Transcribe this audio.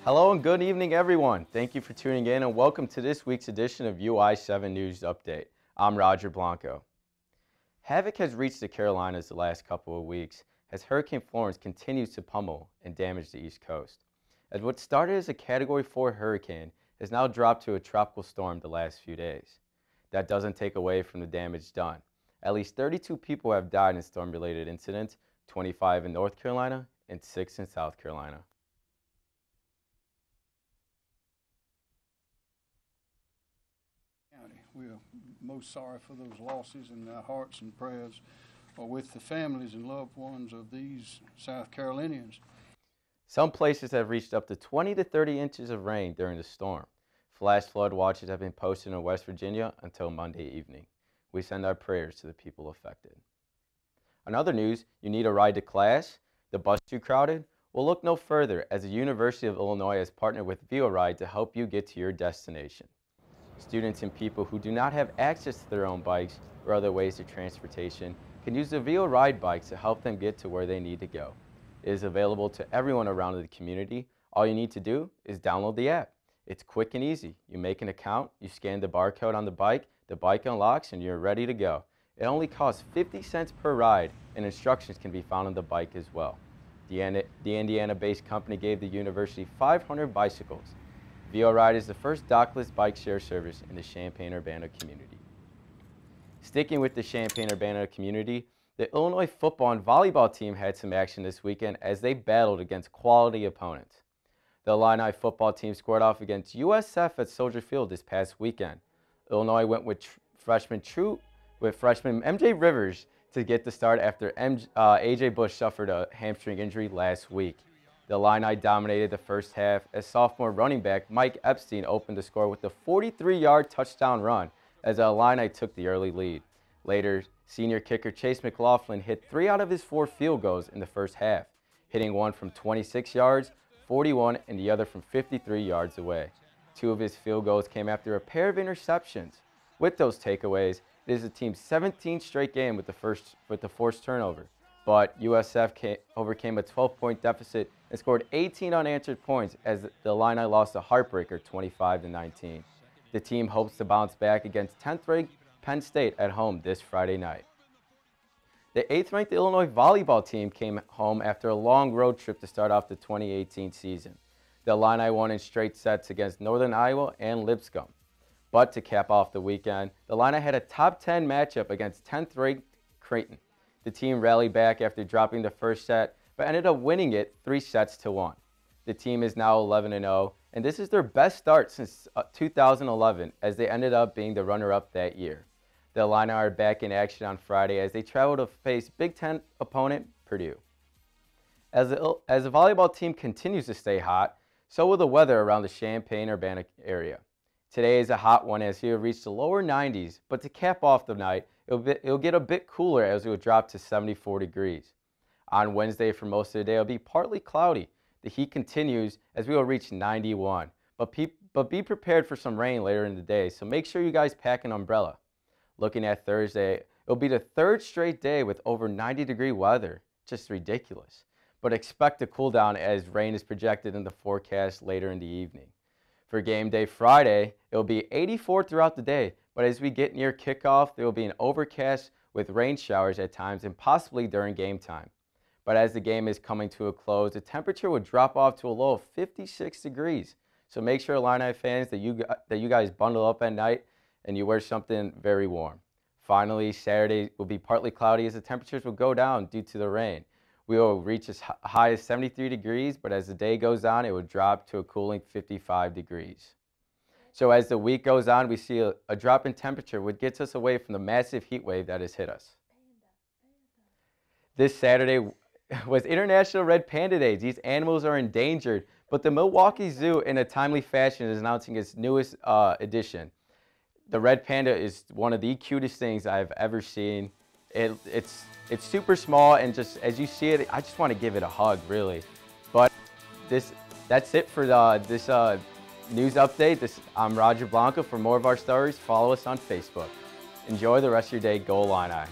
Hello and good evening, everyone. Thank you for tuning in and welcome to this week's edition of UI7 News Update. I'm Roger Blanco. Havoc has reached the Carolinas the last couple of weeks as Hurricane Florence continues to pummel and damage the East Coast. As what started as a Category 4 hurricane has now dropped to a tropical storm the last few days. That doesn't take away from the damage done. At least 32 people have died in storm-related incidents, 25 in North Carolina and 6 in South Carolina. We are most sorry for those losses, and our hearts and prayers are with the families and loved ones of these South Carolinians. Some places have reached up to 20 to 30 inches of rain during the storm. Flash flood watches have been posted in West Virginia until Monday evening. We send our prayers to the people affected. On other news, you need a ride to class? The bus too crowded? Well, look no further as the University of Illinois has partnered with VoRide to help you get to your destination. Students and people who do not have access to their own bikes or other ways of transportation can use the VoRide bikes to help them get to where they need to go. It is available to everyone around the community. All you need to do is download the app. It's quick and easy. You make an account, you scan the barcode on the bike unlocks, and you're ready to go. It only costs 50 cents per ride, and instructions can be found on the bike as well. The Indiana-based company gave the university 500 bicycles. VoRide is the first dockless bike share service in the Champaign-Urbana community. Sticking with the Champaign-Urbana community, the Illinois football and volleyball team had some action this weekend as they battled against quality opponents. The Illini football team squared off against USF at Soldier Field this past weekend. Illinois went with freshman MJ Rivers to get the start after AJ Bush suffered a hamstring injury last week. The Illini dominated the first half as sophomore running back Mike Epstein opened the score with a 43-yard touchdown run as the Illini took the early lead. Later, senior kicker Chase McLaughlin hit 3 out of his 4 field goals in the first half, hitting one from 26 yards, 41, and the other from 53 yards away. 2 of his field goals came after a pair of interceptions. With those takeaways, it is the team's 17th straight game with the forced turnover. But USF overcame a 12-point deficit and scored 18 unanswered points as the Illini lost a heartbreaker 25-19. The team hopes to bounce back against 10th-ranked Penn State at home this Friday night. The 8th-ranked Illinois volleyball team came home after a long road trip to start off the 2018 season. The Illini won in straight sets against Northern Iowa and Lipscomb. But to cap off the weekend, the Illini had a top 10 matchup against 10th-ranked Creighton. The team rallied back after dropping the first set, but ended up winning it 3-1. The team is now 11-0, and this is their best start since 2011, as they ended up being the runner-up that year. The Illini are back in action on Friday as they travel to face Big Ten opponent Purdue. As the volleyball team continues to stay hot, so will the weather around the Champaign-Urbana area. Today is a hot one as it will reach the lower 90s, but to cap off the night, it'll get a bit cooler as it will drop to 74 degrees. On Wednesday, for most of the day, it'll be partly cloudy. The heat continues as we will reach 91, but be prepared for some rain later in the day, so make sure you guys pack an umbrella. Looking at Thursday, it'll be the 3rd straight day with over 90-degree weather. Just ridiculous. But expect a cool down as rain is projected in the forecast later in the evening. For game day Friday, it will be 84 throughout the day, but as we get near kickoff, there will be an overcast with rain showers at times and possibly during game time. But as the game is coming to a close, the temperature will drop off to a low of 56 degrees. So make sure, Illini fans, that you guys bundle up at night and you wear something very warm. Finally, Saturday will be partly cloudy as the temperatures will go down due to the rain. We will reach as high as 73 degrees, but as the day goes on, it will drop to a cooling 55 degrees. So as the week goes on, we see a drop in temperature, which gets us away from the massive heat wave that has hit us. This Saturday was International Red Panda Day. These animals are endangered, but the Milwaukee Zoo, in a timely fashion, is announcing its newest edition. The red panda is one of the cutest things I've ever seen. It's super small, and just as you see it, I just want to give it a hug, really. But that's it for this news update. I'm Roger Blanco. For more of our stories, follow us on Facebook. Enjoy the rest of your day. Go Illini.